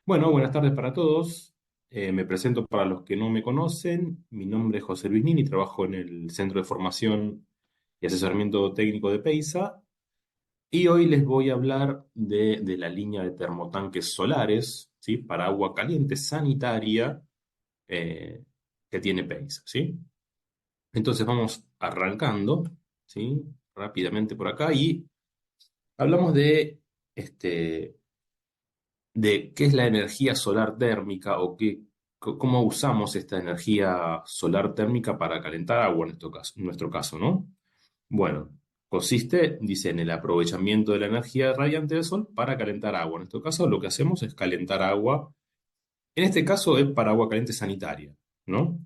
Bueno, buenas tardes para todos. Me presento para los que no me conocen. Mi nombre es José Luis Nini, trabajo en el Centro de Formación y Asesoramiento Técnico de PEISA. Y hoy les voy a hablar de la línea de termotanques solares, ¿sí? Para agua caliente sanitaria eh, que tiene PEISA, ¿sí? Entonces vamos arrancando, ¿sí? Rápidamente por acá y hablamos este, de qué es la energía solar térmica o cómo usamos esta energía solar térmica para calentar agua en nuestro caso, ¿no? Bueno, consiste, dice, en el aprovechamiento de la energía radiante del sol para calentar agua. En nuestro caso, lo que hacemos es calentar agua. En este caso es para agua caliente sanitaria, ¿no?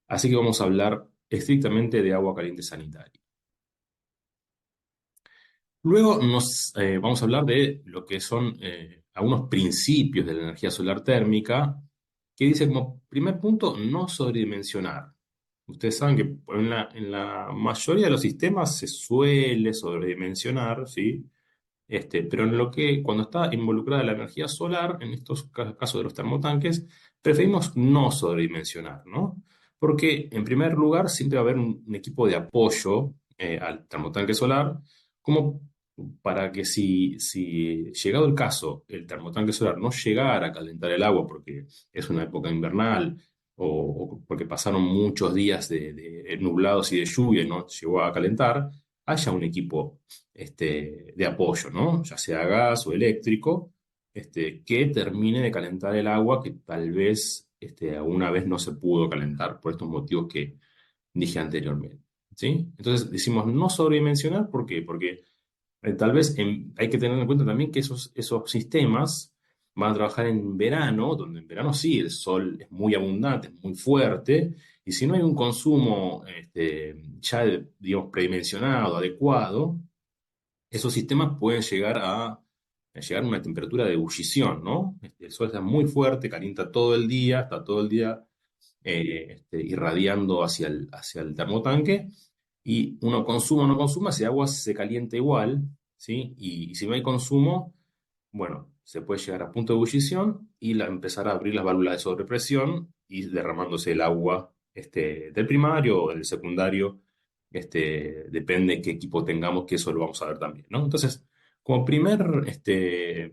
Así que vamos a hablar estrictamente de agua caliente sanitaria. Luego vamos a hablar de lo que son algunos principios de la energía solar térmica, que dice como primer punto, no sobredimensionar. Ustedes saben que en la mayoría de los sistemas se suele sobredimensionar, ¿sí? Pero cuando está involucrada la energía solar, en estos casos de los termotanques, preferimos no sobredimensionar, ¿no? Porque, en primer lugar, siempre va a haber un equipo de apoyo al termotanque solar, como para que si llegado el caso, el termotanque solar no llegara a calentar el agua porque es una época invernal o porque pasaron muchos días de nublados y de lluvia y no llegó a calentar, haya un equipo de apoyo, ¿no? Ya sea gas o eléctrico, que termine de calentar el agua que tal vez alguna vez no se pudo calentar por estos motivos que dije anteriormente, ¿sí? Entonces decimos no sobredimensionar, ¿por qué? Porque tal vez hay que tener en cuenta también que esos sistemas van a trabajar en verano, donde en verano sí, el sol es muy abundante, es muy fuerte, y si no hay un consumo ya, digamos, predimensionado, adecuado, esos sistemas pueden llegar a una temperatura de ebullición, ¿no? El sol está muy fuerte, calienta todo el día, está todo el día irradiando hacia el termotanque, y uno consuma o no consuma, ese agua se calienta igual, ¿sí? Y si no hay consumo, bueno, se puede llegar a punto de ebullición y empezar a abrir las válvulas de sobrepresión y derramándose el agua del primario o del secundario, depende qué equipo tengamos, que eso lo vamos a ver también, ¿no? Entonces, como primer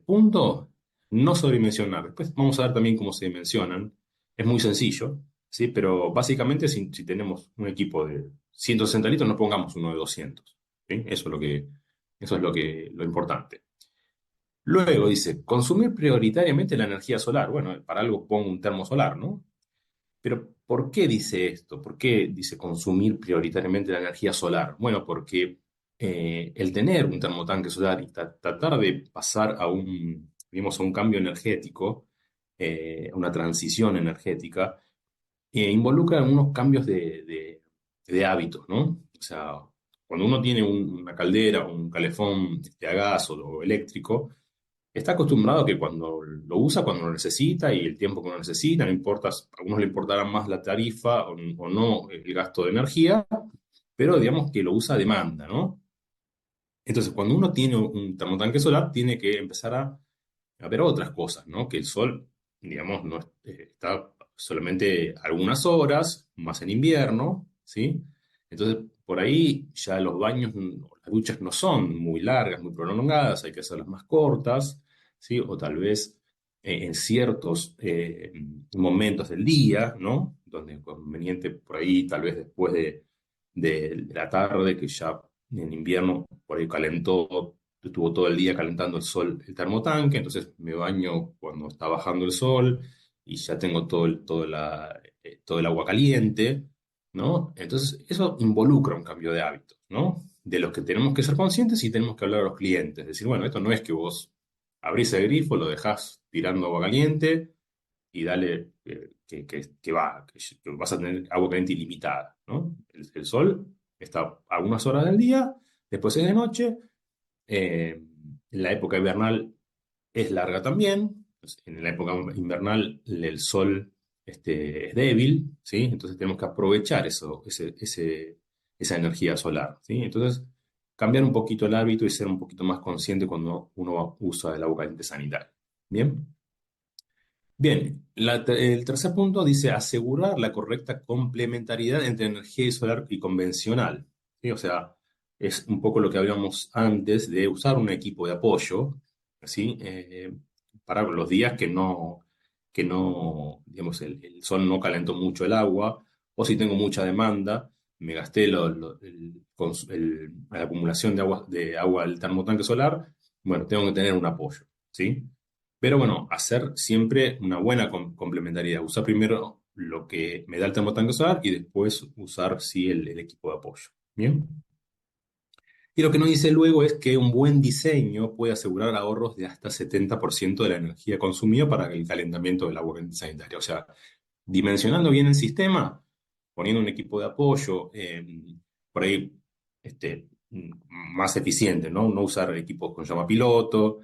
punto, no sobredimensionar. Después vamos a ver también cómo se dimensionan. Es muy sencillo, ¿sí? Pero básicamente si tenemos un equipo de 160 litros, no pongamos uno de 200, ¿sí? Eso es lo importante. Luego dice, consumir prioritariamente la energía solar. Bueno, para algo pongo un termo solar, ¿no? Pero ¿por qué dice esto? ¿Por qué dice consumir prioritariamente la energía solar? Bueno, porque el tener un termotanque solar y tratar de pasar digamos, a un cambio energético, a una transición energética, involucra algunos cambios de hábitos, ¿no? O sea, cuando uno tiene una caldera o un calefón a gas o eléctrico, está acostumbrado a que cuando lo usa, cuando lo necesita y el tiempo que uno necesita, no importa, a algunos le importará más la tarifa o no el gasto de energía, pero digamos que lo usa a demanda, ¿no? Entonces, cuando uno tiene un termotanque solar, tiene que empezar a ver otras cosas, ¿no? Que el sol, digamos, no está solamente algunas horas, más en invierno, ¿sí? Entonces, por ahí ya los baños, las duchas no son muy largas, muy prolongadas, hay que hacerlas más cortas, ¿sí? O tal vez en ciertos momentos del día, ¿no? Donde es conveniente por ahí, tal vez después de la tarde, que ya en invierno por ahí estuvo todo el día calentando el sol el termotanque, entonces me baño cuando está bajando el sol y ya tengo todo el agua caliente, ¿no? Entonces eso involucra un cambio de hábitos, ¿no? De los que tenemos que ser conscientes y tenemos que hablar a los clientes. Decir, bueno, esto no es que vos abrís el grifo, lo dejás tirando agua caliente y dale que vas a tener agua caliente ilimitada, ¿no? El sol está algunas horas del día, después es de noche, la época invernal es larga también. Pues, en la época invernal el sol es débil, ¿sí? Entonces tenemos que aprovechar esa energía solar, ¿sí? Entonces, cambiar un poquito el hábito y ser un poquito más consciente cuando uno usa el agua caliente sanitaria. ¿Bien? Bien, el tercer punto dice asegurar la correcta complementariedad entre energía solar y convencional. ¿Sí? O sea, es un poco lo que hablábamos antes de usar un equipo de apoyo, ¿sí? Para los días que no, digamos, el sol no calentó mucho el agua, o si tengo mucha demanda, me gasté la acumulación de agua del termotanque solar, bueno, tengo que tener un apoyo, ¿sí? Pero bueno, hacer siempre una buena complementariedad. Usar primero lo que me da el termotanque solar y después usar, sí, el equipo de apoyo. Bien. Y lo que nos dice luego es que un buen diseño puede asegurar ahorros de hasta 70% de la energía consumida para el calentamiento del agua sanitaria. O sea, dimensionando bien el sistema, poniendo un equipo de apoyo, por ahí más eficiente, ¿no? No usar equipos con llama piloto,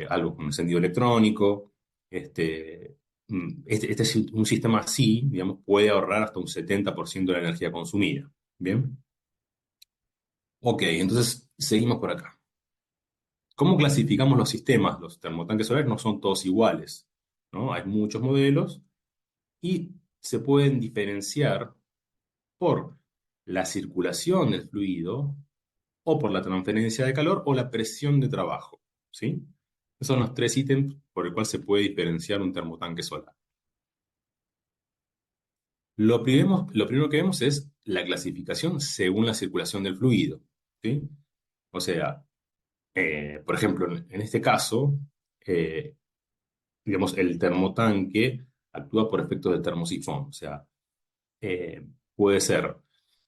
algo con encendido electrónico. Un sistema así, digamos, puede ahorrar hasta un 70% de la energía consumida. ¿Bien? Ok, entonces seguimos por acá. ¿Cómo clasificamos los sistemas? Los termotanques solares no son todos iguales, ¿no? Hay muchos modelos y se pueden diferenciar por la circulación del fluido o por la transferencia de calor o la presión de trabajo, ¿sí? Esos son los tres ítems por el cual se puede diferenciar un termotanque solar. Lo primero que vemos es la clasificación según la circulación del fluido, ¿sí? O sea, por ejemplo, en este caso, eh, digamos, el termotanque actúa por efectos del termosifón, o sea, puede ser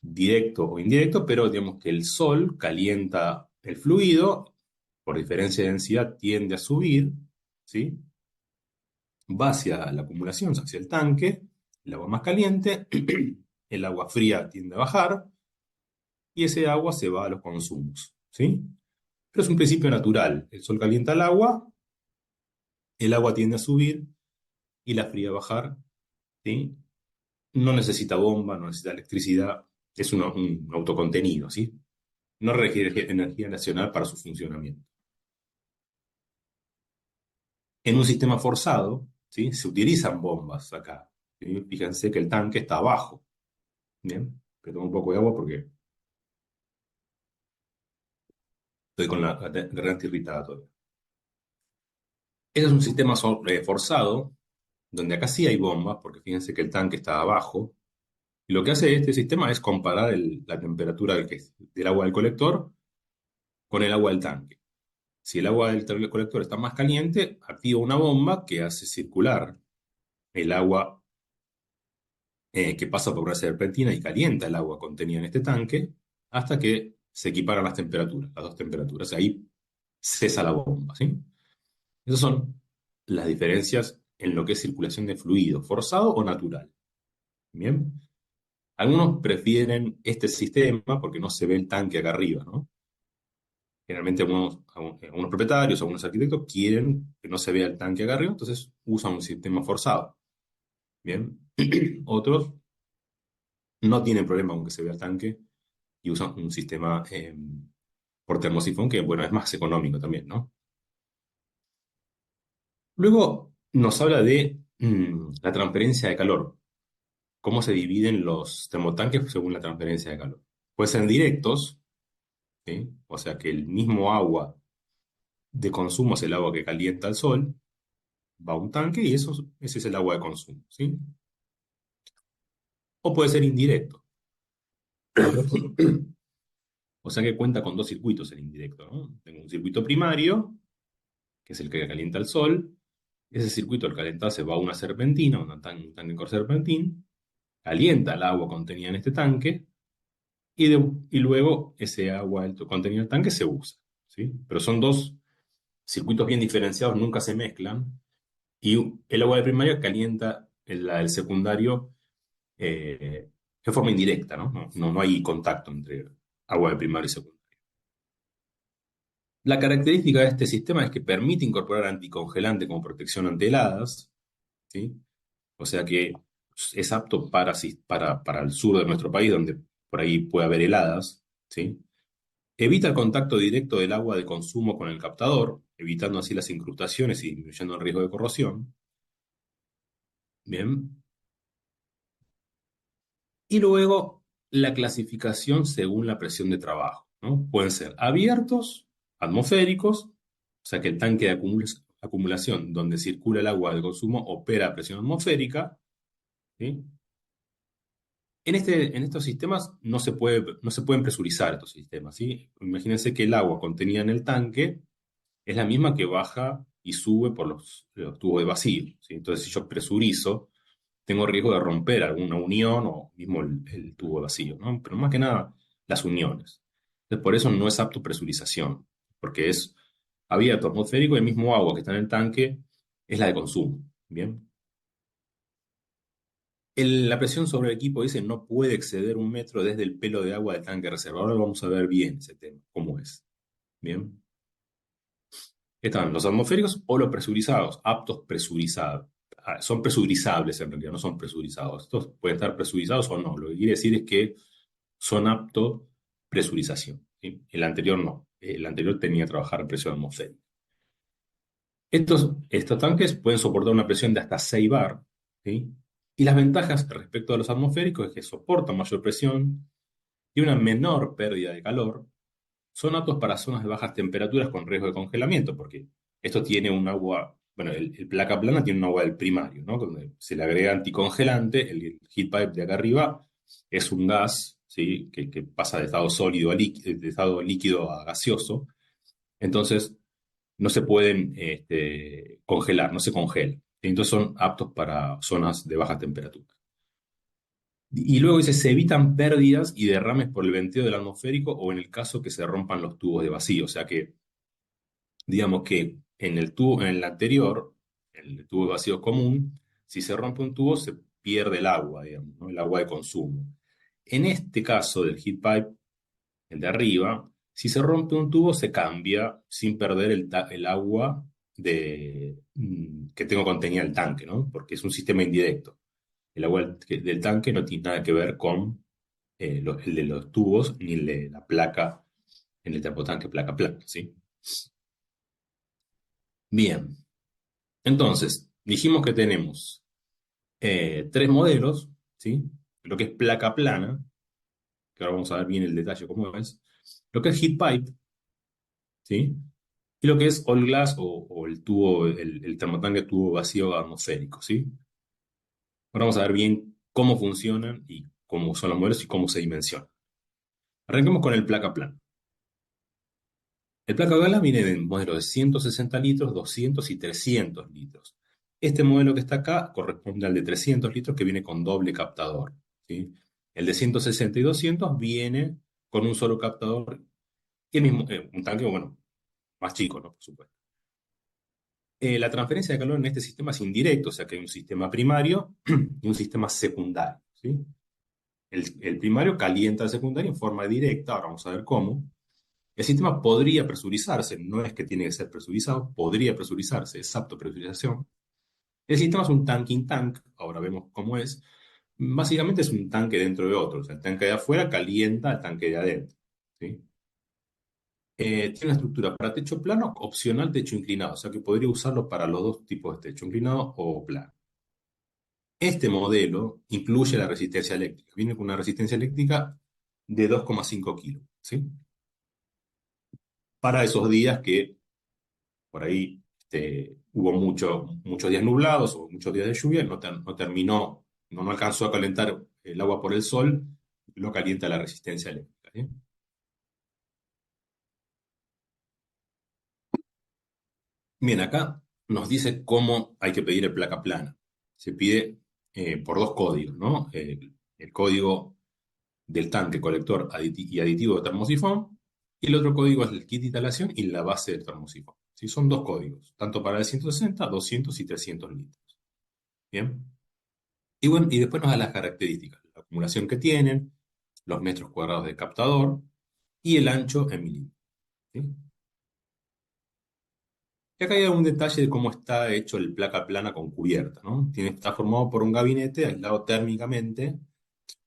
directo o indirecto, pero digamos que el sol calienta el fluido, por diferencia de densidad tiende a subir, ¿sí? Va hacia la acumulación, hacia el tanque, el agua más caliente, el agua fría tiende a bajar y ese agua se va a los consumos, ¿sí? Pero es un principio natural, el sol calienta el agua tiende a subir y la fría a bajar, ¿sí? No necesita bomba, no necesita electricidad, es un autocontenido, ¿sí? No requiere energía nacional para su funcionamiento. En un sistema forzado, ¿sí? Se utilizan bombas acá, ¿sí? Fíjense que el tanque está abajo, ¿bien? Pero tomo un poco de agua porque estoy con la garganta irritada todavía. Ese es un sistema forzado, donde acá sí hay bombas, porque fíjense que el tanque está abajo. Y lo que hace este sistema es comparar la temperatura del agua del colector con el agua del tanque. Si el agua del colector está más caliente, activa una bomba que hace circular el agua que pasa por una serpentina y calienta el agua contenida en este tanque hasta que se equiparan las dos temperaturas. Ahí cesa la bomba, ¿sí? Esas son las diferencias en lo que es circulación de fluido, forzado o natural. Bien. Algunos prefieren este sistema porque no se ve el tanque acá arriba, ¿no? Generalmente algunos propietarios, algunos arquitectos quieren que no se vea el tanque acá arriba, entonces usan un sistema forzado. Bien. Otros no tienen problema con que se vea el tanque y usan un sistema por termosifón que, bueno, es más económico también, ¿no? Luego nos habla de la transferencia de calor, cómo se dividen los termotanques según la transferencia de calor. Pueden ser directos, ¿sí? O sea que el mismo agua de consumo es el agua que calienta el sol, va a un tanque y ese es el agua de consumo, ¿sí? O puede ser indirecto. O sea que cuenta con dos circuitos el indirecto, ¿no? Tengo un circuito primario, que es el que calienta el sol. Ese circuito al calentarse va a una serpentina, un tanque con serpentín, calienta el agua contenida en este tanque y luego ese agua contenida en el tanque se usa, ¿sí? Pero son dos circuitos bien diferenciados, nunca se mezclan y el agua de primaria calienta la del secundario de forma indirecta, ¿no? No hay contacto entre agua de primaria y secundaria. La característica de este sistema es que permite incorporar anticongelante como protección ante heladas, ¿sí? O sea que es apto para el sur de nuestro país, donde por ahí puede haber heladas, ¿sí? Evita el contacto directo del agua de consumo con el captador, evitando así las incrustaciones y disminuyendo el riesgo de corrosión. Bien. Y luego la clasificación según la presión de trabajo, ¿no? Pueden ser abiertos, atmosféricos, o sea que el tanque de acumulación donde circula el agua de consumo opera a presión atmosférica, ¿sí? En estos sistemas no se pueden presurizar estos sistemas, ¿sí? Imagínense que el agua contenida en el tanque es la misma que baja y sube por los tubos de vacío, ¿sí? Entonces, si yo presurizo, tengo riesgo de romper alguna unión o mismo el tubo vacío, ¿no? Pero más que nada, las uniones. Entonces, por eso no es apto presurización, porque es abierto, atmosférico, y el mismo agua que está en el tanque es la de consumo, ¿bien? La presión sobre el equipo dice no puede exceder 1 metro desde el pelo de agua del tanque reserva. Ahora vamos a ver bien ese tema, cómo es, ¿bien? Están los atmosféricos o los presurizados, aptos presurizados. Son presurizables en realidad, no son presurizados. Estos pueden estar presurizados o no. Lo que quiere decir es que son aptos presurización, ¿sí? El anterior no. El anterior tenía que trabajar a presión atmosférica. Estos tanques pueden soportar una presión de hasta 6 bar, ¿sí? Y las ventajas respecto a los atmosféricos es que soportan mayor presión y una menor pérdida de calor. Son aptos para zonas de bajas temperaturas con riesgo de congelamiento, porque esto tiene un agua, bueno, el placa plana tiene un agua del primario, ¿no? Donde se le agrega anticongelante, el heat pipe de acá arriba es un gas, ¿sí? Que pasa de estado sólido a líquido, de estado líquido a gaseoso, entonces no se pueden congelar, no se congelan. Entonces son aptos para zonas de baja temperatura. Y luego dice, se evitan pérdidas y derrames por el venteo del atmosférico o en el caso que se rompan los tubos de vacío. O sea que, digamos que en el tubo, en el anterior, el tubo de vacío común, si se rompe un tubo se pierde el agua, digamos, ¿no? El agua de consumo. En este caso del heat pipe, el de arriba, si se rompe un tubo se cambia sin perder el agua que tengo contenida el tanque, ¿no? Porque es un sistema indirecto. El agua del tanque no tiene nada que ver con el de los tubos ni el de la placa, en el termotanque placa plana, ¿sí? Bien, entonces, dijimos que tenemos tres modelos, ¿sí? Lo que es placa plana, que ahora vamos a ver bien el detalle cómo es, lo que es heat pipe, ¿sí? Y lo que es all glass o el tubo, el termotanque tubo vacío atmosférico, ¿sí? Ahora vamos a ver bien cómo funcionan y cómo son los modelos y cómo se dimensionan. Arranquemos con el placa plana. El placa Gala viene de modelos de 160 litros, 200 y 300 litros. Este modelo que está acá corresponde al de 300 litros que viene con doble captador, ¿sí? El de 160 y 200 viene con un solo captador y el mismo, un tanque, bueno, más chico, ¿no? Por supuesto. La transferencia de calor en este sistema es indirecto, o sea que hay un sistema primario y un sistema secundario, ¿sí? El primario calienta al secundario en forma directa, ahora vamos a ver cómo. El sistema podría presurizarse, no es que tiene que ser presurizado, podría presurizarse, es apto a presurización. El sistema es un tank in tank, ahora vemos cómo es. Básicamente es un tanque dentro de otro, o sea, el tanque de afuera calienta al tanque de adentro, ¿sí? Tiene una estructura para techo plano, opcional techo inclinado, o sea que podría usarlo para los dos tipos de techo, inclinado o plano. Este modelo incluye la resistencia eléctrica, viene con una resistencia eléctrica de 2,5 kilos, ¿sí? Para esos días que por ahí hubo muchos días nublados o muchos días de lluvia, no terminó, no alcanzó a calentar el agua por el sol, lo calienta la resistencia eléctrica, ¿sí? Bien, acá nos dice cómo hay que pedir el placa plana. Se pide por dos códigos, ¿no? El código del tanque colector y aditivo de termosifón, y el otro código es el kit de instalación y la base del termosifón. ¿Sí? Son dos códigos, tanto para el 160, 200 y 300 litros. Bien. Y bueno, y después nos da las características, la acumulación que tienen, los metros cuadrados de captador y el ancho en milímetros, ¿sí? Y acá hay un detalle de cómo está hecho el placa plana con cubierta, ¿no? Está formado por un gabinete aislado térmicamente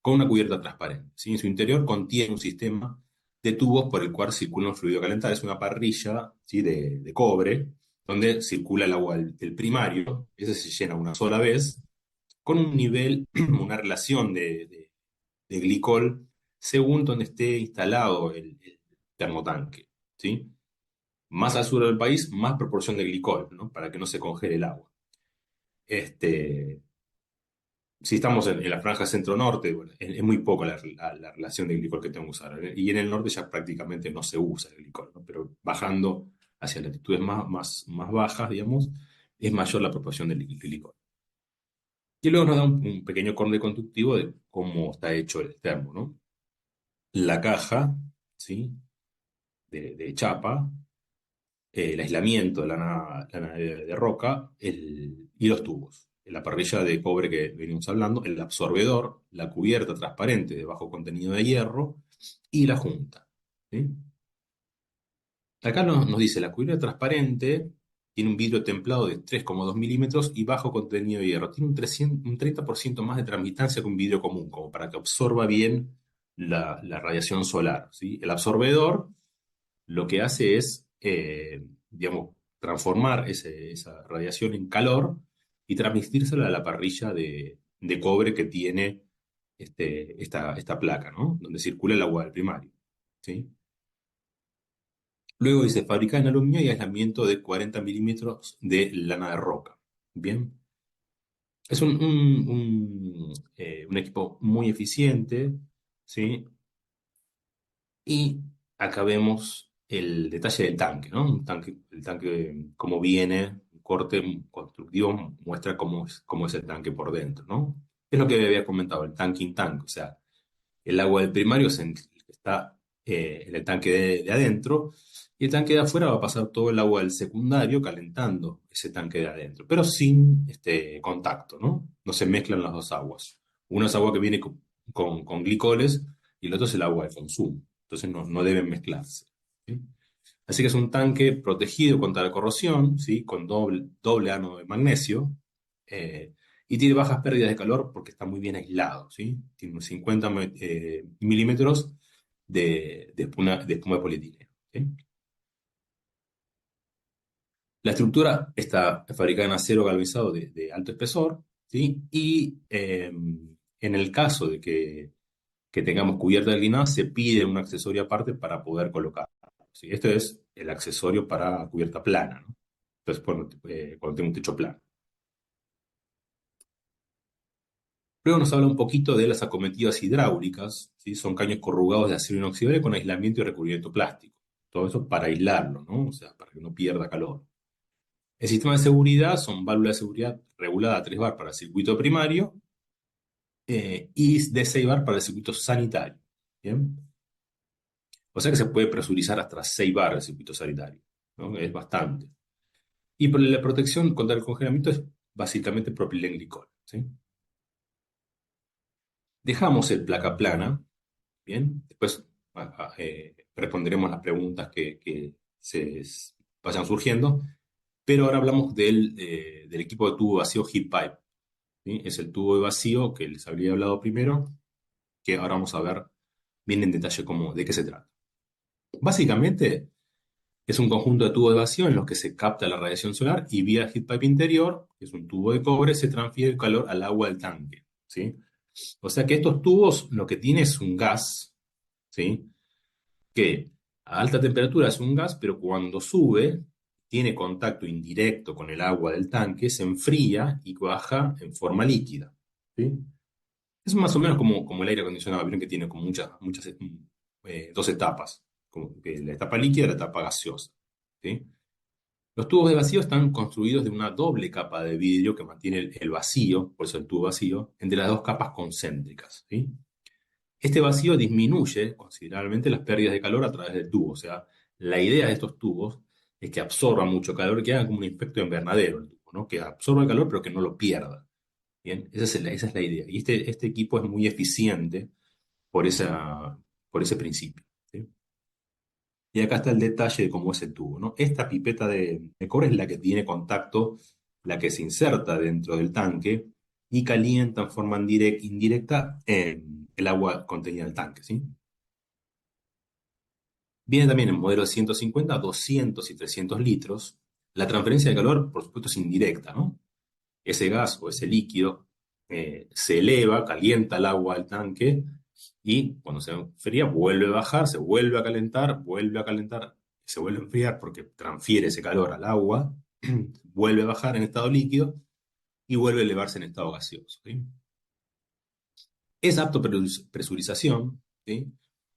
con una cubierta transparente, ¿sí? En su interior contiene un sistema de tubos por el cual circula un fluido calentar. Es una parrilla, ¿sí? de cobre donde circula el agua del primario. Ese se llena una sola vez con un nivel, una relación de glicol según donde esté instalado el termotanque, ¿sí? Más al sur del país, más proporción de glicol, ¿no? Para que no se congele el agua. Este, si estamos en la franja centro-norte, bueno, es muy poco la relación de glicol que tengo que usar. Y en el norte ya prácticamente no se usa el glicol, ¿no? Pero bajando hacia latitudes más bajas, digamos, es mayor la proporción del glicol. Y luego nos da un pequeño corte conductivo de cómo está hecho el termo, ¿no? La caja, ¿sí? De chapa, el aislamiento de lana de roca y los tubos. La parrilla de cobre que venimos hablando, el absorbedor, la cubierta transparente de bajo contenido de hierro y la junta, ¿sí? Acá nos dice, la cubierta transparente tiene un vidrio templado de 3,2 milímetros y bajo contenido de hierro. Tiene un 30% más de transmitancia que un vidrio común, como para que absorba bien la radiación solar, ¿sí? El absorbedor lo que hace es, digamos, transformar esa radiación en calor y transmitírsela a la parrilla de cobre que tiene esta placa, ¿no? Donde circula el agua del primario, ¿sí? Luego dice, fabrica en aluminio y aislamiento de 40 milímetros de lana de roca. Bien. Es un equipo muy eficiente, ¿sí? Y acá vemos el detalle del tanque, ¿no? El tanque, como viene, un corte constructivo muestra cómo es el tanque por dentro, ¿no? Es lo que había comentado, el tanking tank, o sea, el agua del primario está en el tanque de adentro y el tanque de afuera va a pasar todo el agua del secundario calentando ese tanque de adentro, pero sin contacto, ¿no? No se mezclan las dos aguas. Una es agua que viene con glicoles y el otro es el agua de consumo. Entonces no deben mezclarse, ¿sí? Así que es un tanque protegido contra la corrosión, ¿sí? Con doble ánodo de magnesio, eh, y tiene bajas pérdidas de calor porque está muy bien aislado, ¿sí? Tiene unos 50 milímetros de espuma de polietileno, ¿sí? La estructura está fabricada en acero galvanizado de alto espesor, ¿sí? Y en el caso de que tengamos cubierta de linaza, se pide un accesorio aparte para poder colocarlo, ¿sí? Este es el accesorio para cubierta plana, ¿no? Entonces, cuando tengo un techo plano. Luego nos habla un poquito de las acometidas hidráulicas, ¿sí? Son caños corrugados de acero inoxidable con aislamiento y recubrimiento plástico. Todo eso para aislarlo, ¿no? O sea, para que no pierda calor. El sistema de seguridad son válvulas de seguridad reguladas a 3 bar para el circuito primario, y de 6 bar para el circuito sanitario. ¿Bien? O sea que se puede presurizar hasta 6 bar el circuito sanitario, ¿no? Es bastante. Y por la protección contra el congelamiento es básicamente propilenglicol, ¿sí? Dejamos el placa plana, ¿bien? Después responderemos las preguntas que vayan surgiendo, pero ahora hablamos del equipo de tubo vacío heat pipe, ¿sí? Es el tubo de vacío que les había hablado primero, que ahora vamos a ver bien en detalle de qué se trata. Básicamente es un conjunto de tubos de vacío en los que se capta la radiación solar y vía heat pipe interior, que es un tubo de cobre, se transfiere el calor al agua del tanque, ¿sí? O sea que estos tubos lo que tiene es un gas, ¿sí? Que a alta temperatura es un gas, pero cuando sube, tiene contacto indirecto con el agua del tanque, se enfría y baja en forma líquida, ¿sí? Es más o menos como el aire acondicionado, vieron que tiene como muchas dos etapas, como que la etapa líquida y la etapa gaseosa, ¿sí? Los tubos de vacío están construidos de una doble capa de vidrio que mantiene el vacío, por eso el tubo vacío, entre las dos capas concéntricas, ¿sí? Este vacío disminuye considerablemente las pérdidas de calor a través del tubo. O sea, la idea de estos tubos es que absorba mucho calor, que haga como un efecto invernadero el tubo, ¿no? Que absorba el calor pero que no lo pierda. Bien, esa es la idea. Y este equipo es muy eficiente por ese principio, ¿sí? Y acá está el detalle de cómo es el tubo, ¿no? Esta pipeta de cobre es la que tiene contacto, la que se inserta dentro del tanque y calienta en forma indirecta el agua contenida en el tanque, ¿sí? Viene también en modelos de 150, 200 y 300 litros. La transferencia de calor, por supuesto, es indirecta, ¿no? Ese gas o ese líquido se eleva, calienta el agua del tanque y cuando se enfría vuelve a bajar, se vuelve a calentar, se vuelve a enfriar porque transfiere ese calor al agua, vuelve a bajar en estado líquido y vuelve a elevarse en estado gaseoso. ¿Sí? Es apto para presurización. ¿Sí?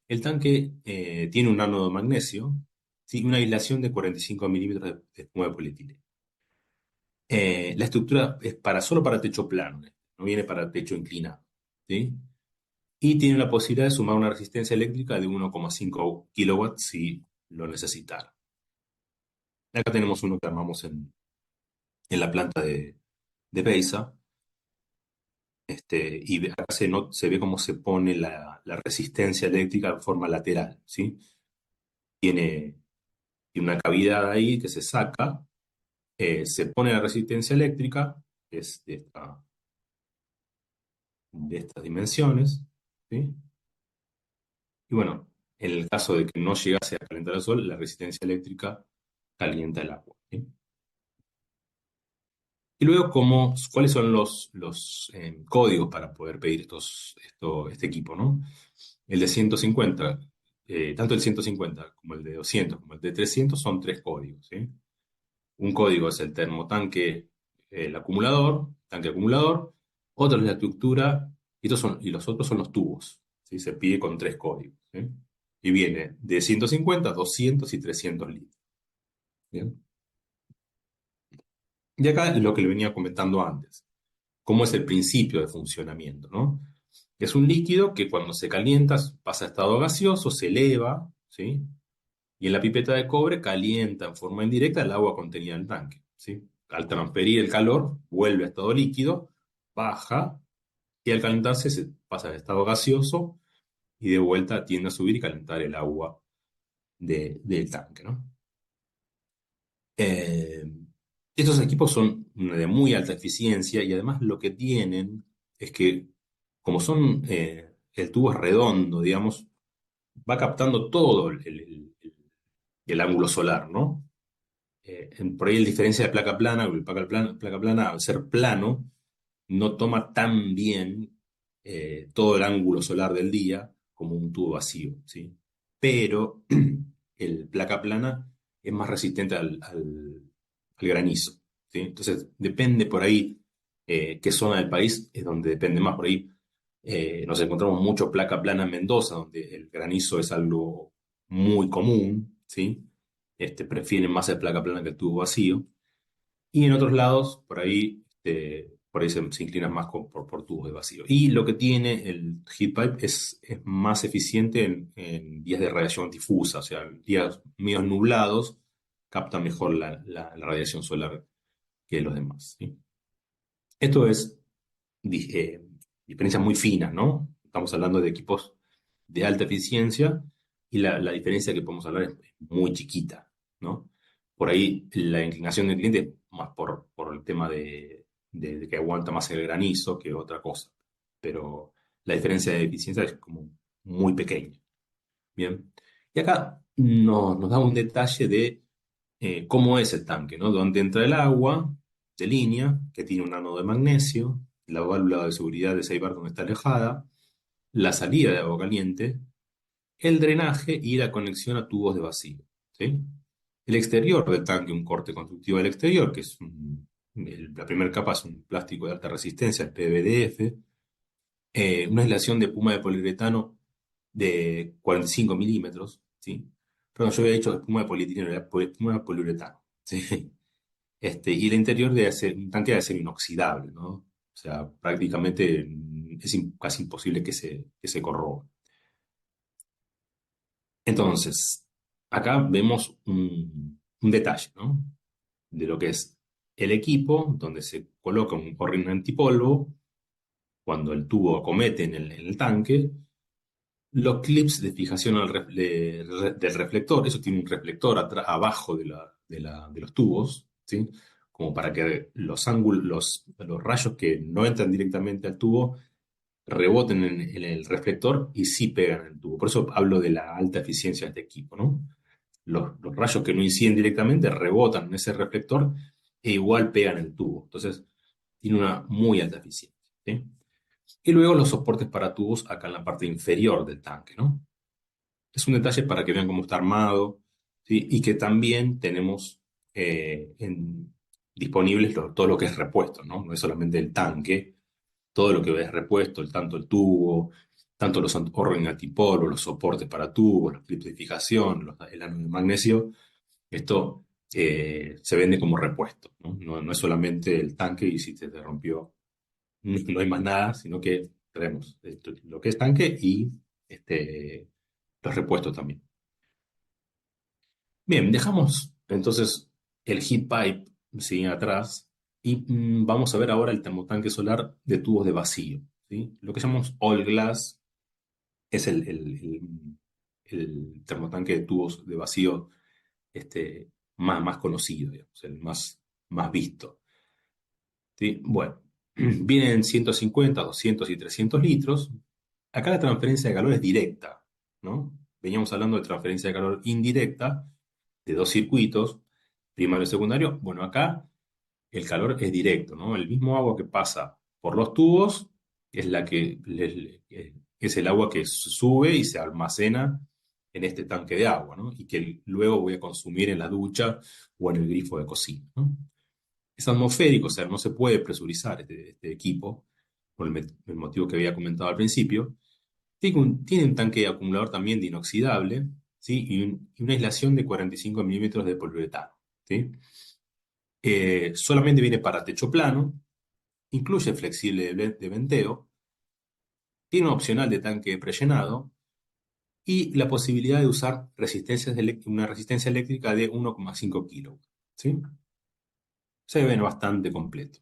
El tanque tiene un ánodo de magnesio, ¿sí? Una aislación de 45 milímetros de espuma de polietileno. La estructura es solo para techo plano, no viene para techo inclinado. ¿Sí? Y tiene la posibilidad de sumar una resistencia eléctrica de 1,5 kilowatts si lo necesitara. Acá tenemos uno que armamos en la planta de Beisa, y acá se ve cómo se pone la resistencia eléctrica de forma lateral, ¿sí? Tiene, tiene una cavidad ahí que se saca, se pone la resistencia eléctrica, que es de estas dimensiones, ¿sí? Y bueno, en el caso de que no llegase a calentar el sol, la resistencia eléctrica calienta el agua, ¿sí? Y luego, ¿cuáles son los códigos para poder pedir este equipo, ¿no? El de 150, tanto el 150 como el de 200 como el de 300 son tres códigos, ¿sí? Un código es el termotanque, el acumulador, tanque acumulador, otro es la estructura, y los otros son los tubos, ¿sí? Se pide con tres códigos, ¿sí? Y viene de 150, 200 y 300 litros. ¿Bien? Y acá es lo que le venía comentando antes. ¿Cómo es el principio de funcionamiento, ¿no? Es un líquido que cuando se calienta pasa a estado gaseoso, se eleva, ¿sí? Y en la pipeta de cobre calienta en forma indirecta el agua contenida en el tanque, ¿sí? Al transferir el calor, vuelve a estado líquido, baja, y al calentarse se pasa de estado gaseoso y de vuelta tiende a subir y calentar el agua del tanque, ¿no? Eh, Estos equipos son de muy alta eficiencia y además lo que tienen es que, como el tubo es redondo, digamos, va captando todo el ángulo solar, ¿no? Por ahí la diferencia de placa plana, el placa plana, al ser plano, no toma tan bien todo el ángulo solar del día como un tubo vacío, ¿sí? Pero el placa plana es más resistente al granizo, ¿sí? Entonces, depende por ahí qué zona del país es donde depende más. Por ahí nos encontramos mucho placa plana en Mendoza, donde el granizo es algo muy común, ¿sí? Prefieren más el placa plana que el tubo vacío. Y en otros lados, por ahí se inclinan más por tubos de vacío. Y lo que tiene el heat pipe es más eficiente en días de radiación difusa, o sea, días medio nublados, capta mejor la radiación solar que los demás, ¿sí? Esto es diferencias muy finas, ¿no? Estamos hablando de equipos de alta eficiencia y la diferencia que podemos hablar es muy chiquita, ¿no? Por ahí la inclinación del cliente es más por el tema de que aguanta más el granizo que otra cosa, pero la diferencia de eficiencia es como muy pequeña. Bien. Y acá nos da un detalle de cómo es el tanque, ¿no? Dónde entra el agua de línea, que tiene un ánodo de magnesio, la válvula de seguridad de Seibar donde está alejada, la salida de agua caliente, el drenaje y la conexión a tubos de vacío, ¿sí? El exterior del tanque, un corte constructivo del exterior, que es la primera capa es un plástico de alta resistencia, el PVDF, una aislación de espuma de poliuretano de 45 milímetros, ¿sí? Perdón, yo había dicho espuma de polietileno, era espuma de poliuretano, ¿sí? Y el interior debe ser un tanque debe ser inoxidable, ¿no? O sea, prácticamente es casi imposible que se corroba. Entonces, acá vemos un detalle, ¿no? De lo que es el equipo, donde se coloca un corriente antipolvo, cuando el tubo acomete en el tanque, los clips de fijación del reflector, eso tiene un reflector abajo de los tubos, ¿sí? Como para que los ángulos, los rayos que no entran directamente al tubo reboten en el reflector y sí pegan en el tubo. Por eso hablo de la alta eficiencia de este equipo, ¿no? Los rayos que no inciden directamente rebotan en ese reflector e igual pegan en el tubo. Entonces, tiene una muy alta eficiencia, ¿sí? Y luego los soportes para tubos acá en la parte inferior del tanque, ¿no? Es un detalle para que vean cómo está armado, ¿sí? Y que también tenemos disponibles todo lo que es repuesto, ¿no? No es solamente el tanque, todo lo que es repuesto, tanto el tubo, tanto los órganos antipolo, los soportes para tubos, la clips de fijación, el ánodo de magnesio, esto se vende como repuesto, ¿no? No es solamente el tanque y si se te rompió no hay más nada, sino que tenemos lo que es tanque y los repuestos también. Bien, dejamos entonces el heat pipe, ¿sí? Atrás y vamos a ver ahora el termotanque solar de tubos de vacío, ¿sí? Lo que llamamos all glass es el termotanque de tubos de vacío más conocido, digamos, el más visto, ¿sí? Bueno, vienen 150, 200 y 300 litros. Acá la transferencia de calor es directa, ¿no? Veníamos hablando de transferencia de calor indirecta de dos circuitos, primario y secundario. Bueno, acá el calor es directo, ¿no? El mismo agua que pasa por los tubos es la es el agua que sube y se almacena en este tanque de agua, ¿no? Y que luego voy a consumir en la ducha o en el grifo de cocina, ¿no? Es atmosférico, o sea, no se puede presurizar este equipo, por el motivo que había comentado al principio. Tiene un tanque acumulador también de inoxidable, ¿sí? Y una aislación de 45 milímetros de poliuretano, ¿sí? Solamente viene para techo plano, incluye flexible de venteo, tiene un opcional de tanque prellenado y la posibilidad de usar una resistencia eléctrica de 1,5 kilowatts, ¿sí? Se ve bastante completo.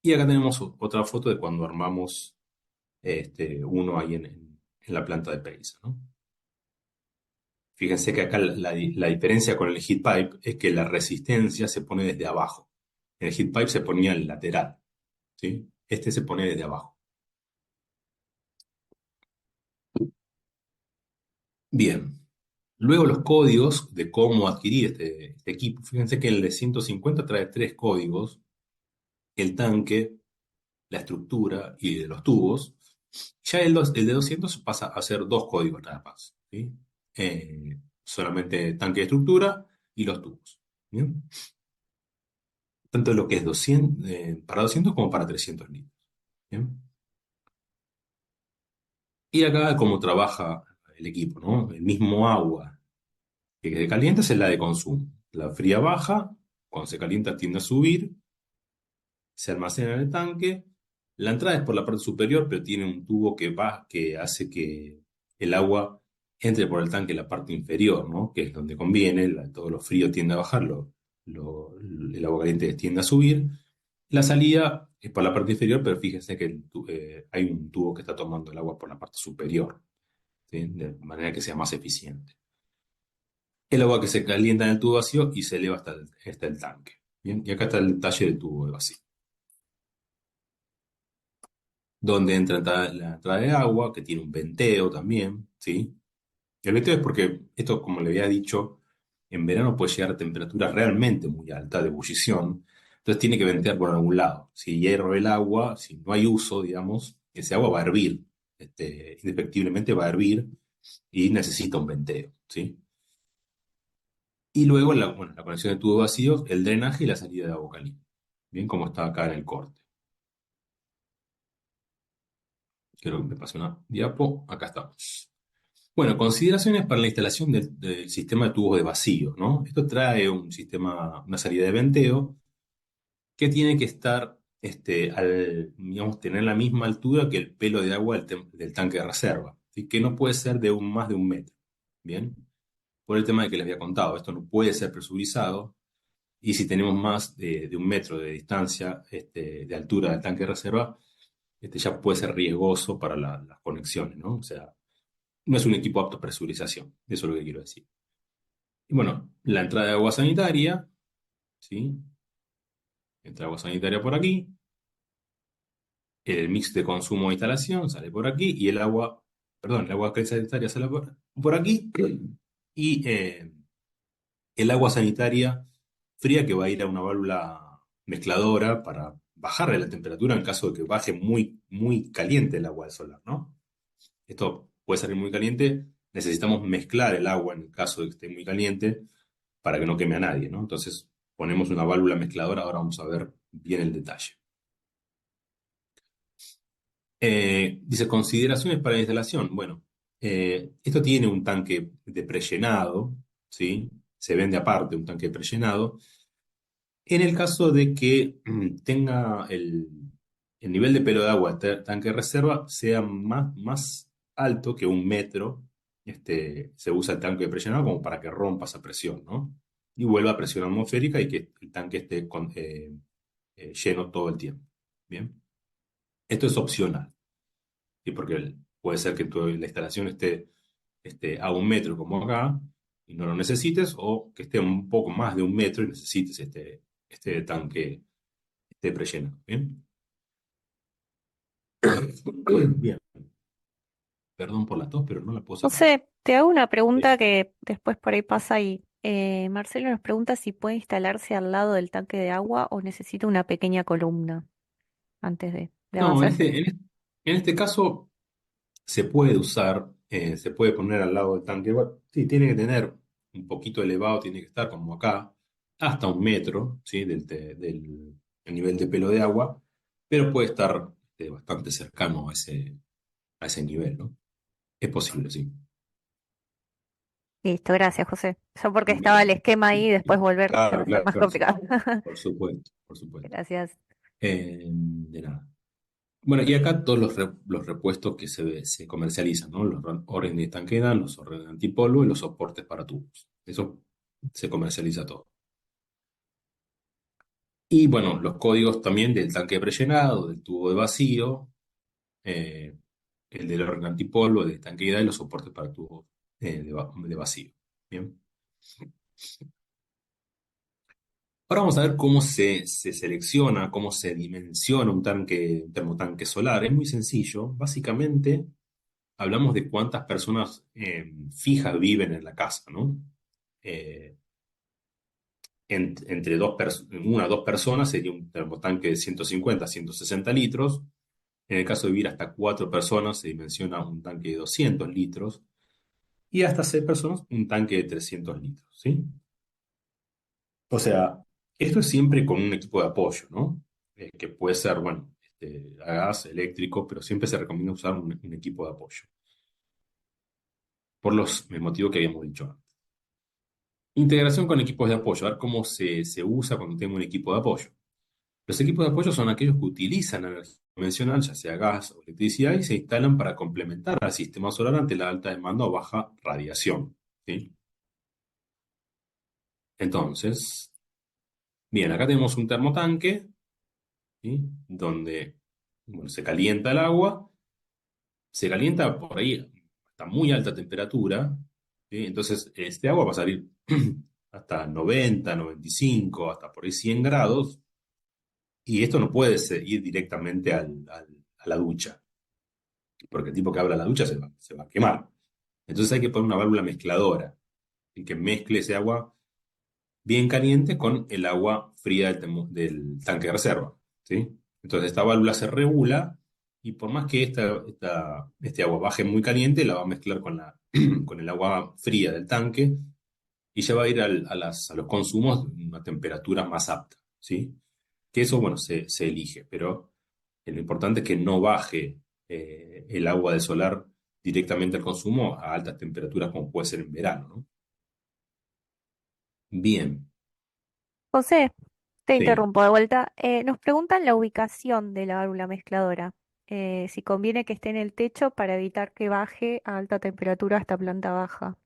Y acá tenemos otra foto de cuando armamos uno ahí en la planta de Pesa, ¿no? Fíjense que acá la diferencia con el heat pipe es que la resistencia se pone desde abajo. En el heat pipe se ponía en el lateral, ¿sí? Este se pone desde abajo. Bien. Luego los códigos de cómo adquirir este equipo. Fíjense que el de 150 trae tres códigos: el tanque, la estructura y de los tubos. Ya el de 200 pasa a ser dos códigos nada más, ¿sí? Solamente tanque de estructura y los tubos. ¿Bien? Tanto lo que es 200, para 200 como para 300 litros. ¿Bien? Y acá cómo trabaja el equipo, ¿no? El mismo agua que se calienta es la de consumo. La fría baja, cuando se calienta tiende a subir, se almacena en el tanque. La entrada es por la parte superior, pero tiene un tubo que hace que el agua entre por el tanque en la parte inferior, ¿no? Que es donde conviene, todo lo frío tiende a bajar, el agua caliente tiende a subir. La salida es por la parte inferior, pero fíjense que hay un tubo que está tomando el agua por la parte superior, ¿sí? De manera que sea más eficiente. El agua que se calienta en el tubo vacío y se eleva hasta el tanque. Bien, y acá está el detalle del tubo de vacío, donde entra la entrada de agua, que tiene un venteo también, ¿sí? El venteo es porque esto, como le había dicho, en verano puede llegar a temperaturas realmente muy altas de ebullición, entonces tiene que ventear por algún lado. Si hierve el agua, si no hay uso, digamos, ese agua va a hervir, indefectiblemente va a hervir y necesita un venteo, ¿sí? Y luego bueno, la conexión de tubos vacíos, el drenaje y la salida de agua caliente. Bien, como está acá en el corte. Quiero que me pase una diapo. Acá estamos. Bueno, consideraciones para la instalación del sistema de tubos de vacío, ¿no? Esto trae una salida de venteo que tiene que estar, digamos, tener la misma altura que el pelo de agua del tanque de reserva, ¿sí? Que no puede ser de más de 1 metro, ¿bien? Por el tema de que les había contado, esto no puede ser presurizado, y si tenemos más de 1 metro de distancia, de altura del tanque de reserva, ya puede ser riesgoso para las conexiones, ¿no? O sea, no es un equipo apto a presurización, eso es lo que quiero decir. Y bueno, la entrada de agua sanitaria, ¿sí? Entra agua sanitaria por aquí, el mix de consumo e instalación sale por aquí, y el agua sanitaria sale por aquí, y el agua sanitaria fría que va a ir a una válvula mezcladora para bajarle la temperatura en caso de que baje muy, muy caliente el agua del solar, ¿no? Esto puede salir muy caliente, necesitamos mezclar el agua en el caso de que esté muy caliente para que no queme a nadie, ¿no? Entonces ponemos una válvula mezcladora, ahora vamos a ver bien el detalle. Dice, consideraciones para la instalación. Bueno, esto tiene un tanque de prellenado, ¿sí? Se vende aparte un tanque de prellenado. En el caso de que tenga el nivel de pelo de agua del tanque de reserva sea más alto que 1 metro, se usa el tanque de prellenado como para que rompa esa presión, ¿no? Y vuelva a presión atmosférica y que el tanque esté lleno todo el tiempo. Bien, esto es opcional, ¿sí? Porque puede ser que la instalación esté a 1 metro como acá y no lo necesites, o que esté un poco más de 1 metro y necesites este tanque esté prellenado. Bien. Bien, perdón por la tos, pero no la puedo sacar. José, te hago una Bien. pregunta que después por ahí pasa y Marcelo nos pregunta si puede instalarse al lado del tanque de agua o necesita una pequeña columna antes de No, avanzar. en este caso se puede usar, se puede poner al lado del tanque. Bueno, sí, tiene que tener un poquito elevado, tiene que estar como acá, hasta 1 metro, ¿sí? Del el nivel de pelo de agua, pero puede estar bastante cercano a ese nivel, ¿no? Es posible, sí. Listo, gracias, José. Yo porque estaba el Bien. esquema ahí y después volver se va Claro, a ser claro, más claro, sí. complicado. Por supuesto, por supuesto. Gracias. De nada. Bueno, y acá todos los repuestos que se comercializan, ¿no? Los órdenes de estanqueidad, los órdenes de antipolvo y los soportes para tubos. Eso se comercializa todo. Y bueno, los códigos también del tanque prellenado, del tubo de vacío, eh, el del orden antipolvo, de estanqueidad y los soportes para tubos de vacío. Bien. Ahora vamos a ver cómo se selecciona, cómo se dimensiona un termotanque solar. Es muy sencillo. Básicamente, hablamos de cuántas personas fijas viven en la casa, ¿no? Eh, entre una o dos personas sería un termotanque de 150 a 160 litros. En el caso de vivir hasta 4 personas se dimensiona un tanque de 200 litros. Y hasta 6 personas un tanque de 300 litros, ¿sí? O sea, esto es siempre con un equipo de apoyo, ¿no? Que puede ser, bueno, a gas, eléctrico, pero siempre se recomienda usar un equipo de apoyo, por los motivos que habíamos dicho antes. Integración con equipos de apoyo, a ver cómo se usa cuando tengo un equipo de apoyo. Los equipos de apoyo son aquellos que utilizan energía convencional, ya sea gas o electricidad, y se instalan para complementar al sistema solar ante la alta demanda o baja radiación, ¿sí? Entonces, bien, acá tenemos un termotanque, ¿sí? Donde bueno, se calienta el agua, se calienta por ahí hasta muy alta temperatura, ¿sí? Entonces este agua va a salir hasta 90, 95, hasta por ahí 100 grados, y esto no puede ir directamente a la ducha, porque el tipo que abra la ducha se va a quemar. Entonces hay que poner una válvula mezcladora y que mezcle ese agua bien caliente con el agua fría del tanque de reserva, ¿sí? Entonces esta válvula se regula y por más que este agua baje muy caliente, la va a mezclar con el agua fría del tanque y ya va a ir a los consumos a una temperatura más apta, ¿sí? Que eso, bueno, se elige, pero lo importante es que no baje el agua del solar directamente al consumo a altas temperaturas como puede ser en verano, ¿no? Bien, José, te sí. interrumpo de vuelta. Nos preguntan la ubicación de la válvula mezcladora. Si conviene que esté en el techo para evitar que baje a alta temperatura hasta planta baja.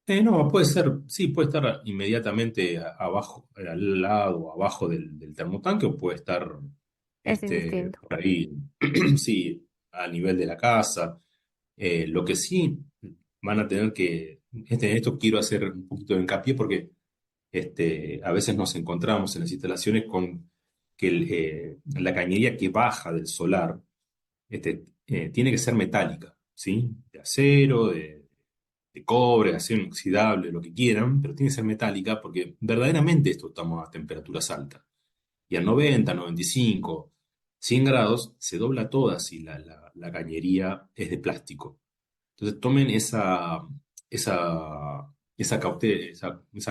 No, puede ser, sí, puede estar inmediatamente abajo, al lado, abajo del termotanque, o puede estar Es indistinto. por ahí, sí, a nivel de la casa. Lo que sí van a tener que, en esto quiero hacer un poquito de hincapié porque a veces nos encontramos en las instalaciones con que la cañería que baja del solar tiene que ser metálica, ¿sí? De acero, de cobre, acero inoxidable, lo que quieran, pero tiene que ser metálica porque verdaderamente esto estamos a temperaturas altas. Y a 90, 95, 100 grados se dobla toda si la cañería es de plástico. Entonces tomen esa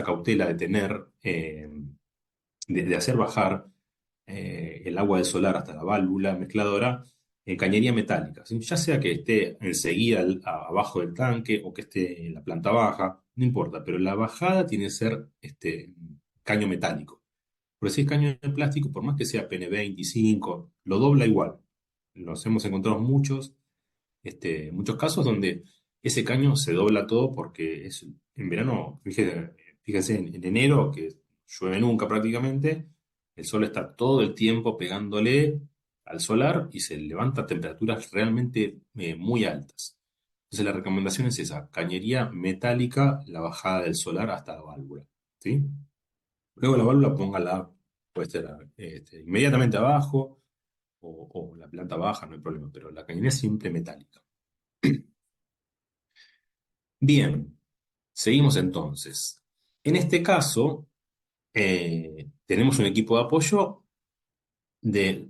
cautela de tener, de hacer bajar el agua del solar hasta la válvula mezcladora en cañería metálica, ¿sí? Ya sea que esté enseguida abajo del tanque o que esté en la planta baja, no importa, pero la bajada tiene que ser caño metálico. Porque si es caño de plástico, por más que sea PN25, lo dobla igual. Nos hemos encontrado muchos casos donde ese caño se dobla todo porque en verano, fíjense, en enero, que llueve nunca prácticamente, el sol está todo el tiempo pegándole al solar y se levanta a temperaturas realmente muy altas. Entonces la recomendación es esa, cañería metálica, la bajada del solar hasta la válvula, ¿sí? Luego la válvula póngala, puede ser inmediatamente abajo o la planta baja, no hay problema, pero la cañería es siempre metálica. Bien, seguimos entonces. En este caso, tenemos un equipo de apoyo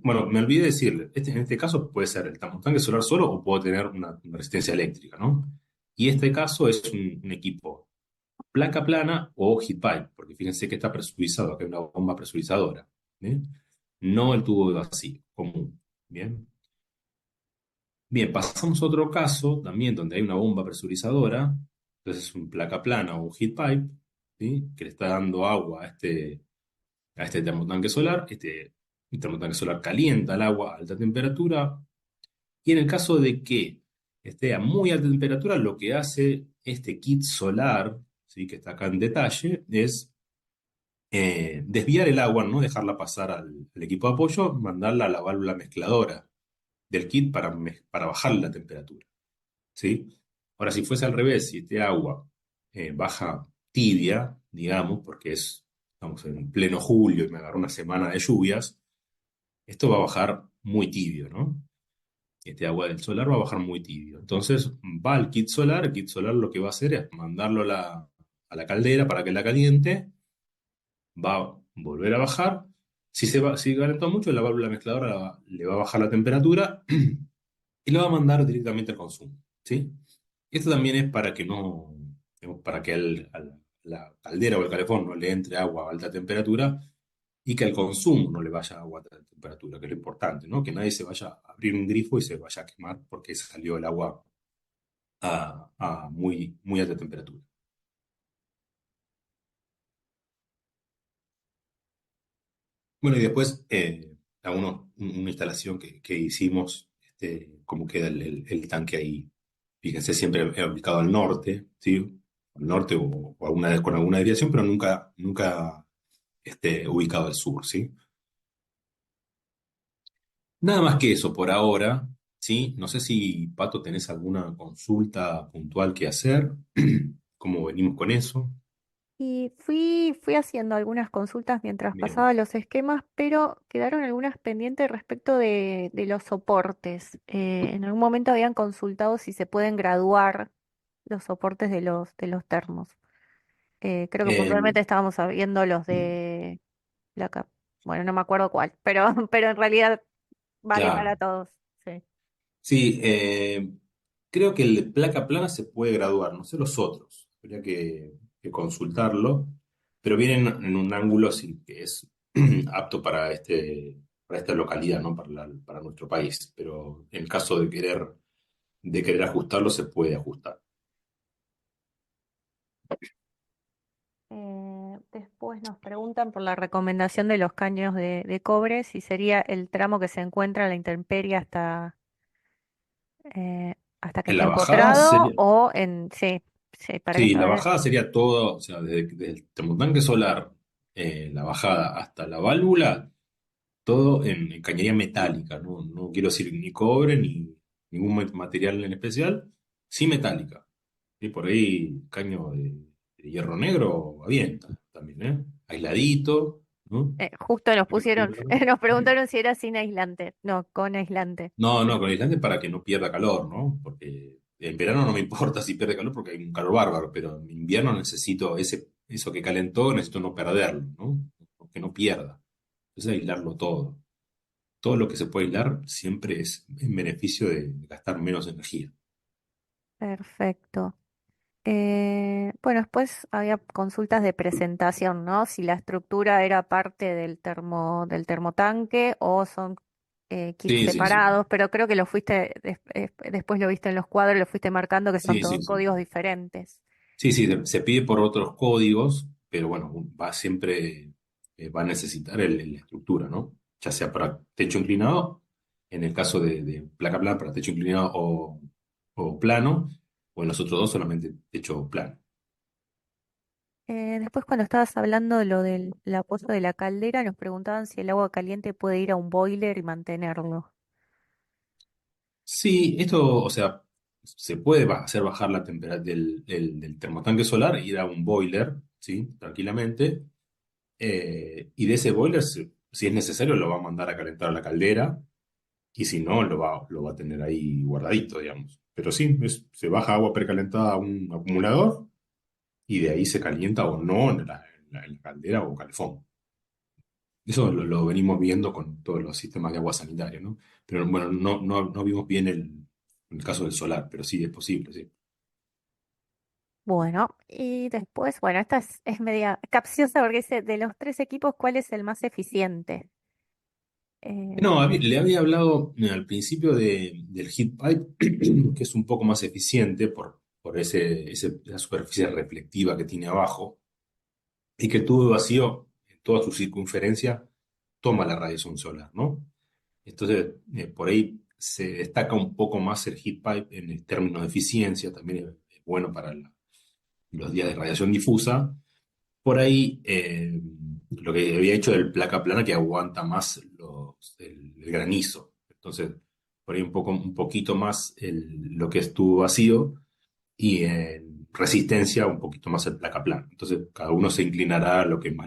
bueno, me olvidé decirle, en este caso puede ser el termotanque solar solo o puedo tener una resistencia eléctrica, ¿no? Y este caso es un equipo placa plana o heat pipe, porque fíjense que está presurizado, acá hay una bomba presurizadora, ¿bien? No el tubo de vacío común, ¿bien? Bien, pasamos a otro caso también donde hay una bomba presurizadora, entonces es un placa plana o un heat pipe, ¿sí? Que le está dando agua a este termotanque solar. El termotanque solar calienta el agua a alta temperatura y en el caso de que esté a muy alta temperatura, lo que hace este kit solar, ¿sí? Que está acá en detalle, es desviar el agua, no dejarla pasar al equipo de apoyo, mandarla a la válvula mezcladora del kit para bajar la temperatura. ¿Sí? Ahora, si fuese al revés, si este agua baja tibia, digamos, porque estamos en pleno julio y me agarró una semana de lluvias, esto va a bajar muy tibio, ¿no? Este agua del solar va a bajar muy tibio. Entonces va al kit solar, el kit solar lo que va a hacer es mandarlo a la caldera para que la caliente, va a volver a bajar. Si calentó mucho, la válvula mezcladora le va a bajar la temperatura y lo va a mandar directamente al consumo, ¿sí? Esto también es para que no, para que la caldera o el calefón no le entre agua a alta temperatura y que al consumo no le vaya agua a alta temperatura, que es lo importante, ¿no? Que nadie se vaya a abrir un grifo y se vaya a quemar porque salió el agua a muy, muy alta temperatura. Bueno, y después una instalación que hicimos, cómo queda el tanque ahí. Fíjense, siempre ubicado al norte, ¿sí? Al norte o alguna vez con alguna desviación, pero nunca ubicado al sur, ¿sí? Nada más que eso por ahora, ¿sí? No sé si, Pato, tenés alguna consulta puntual que hacer, cómo venimos con eso. Y fui haciendo algunas consultas mientras Bien. pasaba los esquemas, pero quedaron algunas pendientes respecto de los soportes. En algún momento habían consultado si se pueden graduar los soportes de los termos. Creo que Eh, puntualmente estábamos viendo los de placa. Bueno, no me acuerdo cuál, pero, pero en realidad vale para claro. todos. Sí. Sí, creo que el de placa plana se puede graduar, no sé los otros, habría que consultarlo, pero vienen en un ángulo sí, que es apto para esta localidad, ¿no? Para nuestro país, pero en caso de querer ajustarlo, se puede ajustar. Después nos preguntan por la recomendación de los caños de cobre, si sería el tramo que se encuentra a la intemperie hasta que En está la bajada empotrado sería, o en... Sí, sí, para sí, la saber. bajada sería todo, o sea, desde el termotanque solar, la bajada hasta la válvula, todo en cañería metálica, ¿no? No quiero decir ni cobre ni ningún material en especial, sí metálica. Y por ahí caño de hierro negro avienta también, ¿eh? Aisladito, ¿no? Justo nos pusieron, nos preguntaron si era sin aislante. No, con aislante. No, no, con aislante para que no pierda calor, ¿no? Porque en verano no me importa si pierde calor porque hay un calor bárbaro, pero en invierno necesito eso que calentó, necesito no perderlo, ¿no? Que no pierda. Entonces aislarlo todo. Todo lo que se puede aislar siempre es en beneficio de gastar menos energía. Perfecto. Bueno, después había consultas de presentación, ¿no? Si la estructura era parte del termotanque o son kits Sí, sí, sí. separados, pero creo que lo fuiste, después lo viste en los cuadros, lo fuiste marcando que son Sí, sí, todos sí. códigos diferentes. Sí, sí, se pide por otros códigos, pero bueno, va siempre, va a necesitar la estructura, ¿no? Ya sea para techo inclinado, en el caso de placa plana para techo inclinado o plano, o en los otros dos solamente techo plano. Después cuando estabas hablando de lo del apoyo de la caldera, nos preguntaban si el agua caliente puede ir a un boiler y mantenerlo. Sí, esto, o sea, se puede hacer bajar la temperatura del termotanque solar, ir a un boiler, ¿sí? Tranquilamente. Y de ese boiler, si es necesario, lo va a mandar a calentar a la caldera y si no, lo va a tener ahí guardadito, digamos. Pero sí, se baja agua precalentada a un acumulador y de ahí se calienta o no en la caldera o calefón. Eso lo venimos viendo con todos los sistemas de agua sanitaria, ¿no? Pero bueno, no vimos bien el caso del solar, pero sí es posible, sí. Bueno, y después, bueno, esta es media capciosa porque dice, de los tres equipos, ¿cuál es el más eficiente? No, Eh, le había hablado al principio del heat pipe, que es un poco más eficiente por esa superficie reflectiva que tiene abajo y que el tubo vacío, en toda su circunferencia, toma la radiación solar, ¿no? Entonces, por ahí se destaca un poco más el heat pipe en términos de eficiencia, también es bueno para los días de radiación difusa. Por ahí, lo que había hecho del placa plana que aguanta más el granizo. Entonces, por ahí un poquito más lo que es tubo vacío y en resistencia un poquito más el placa plana. Entonces, cada uno se inclinará a lo que más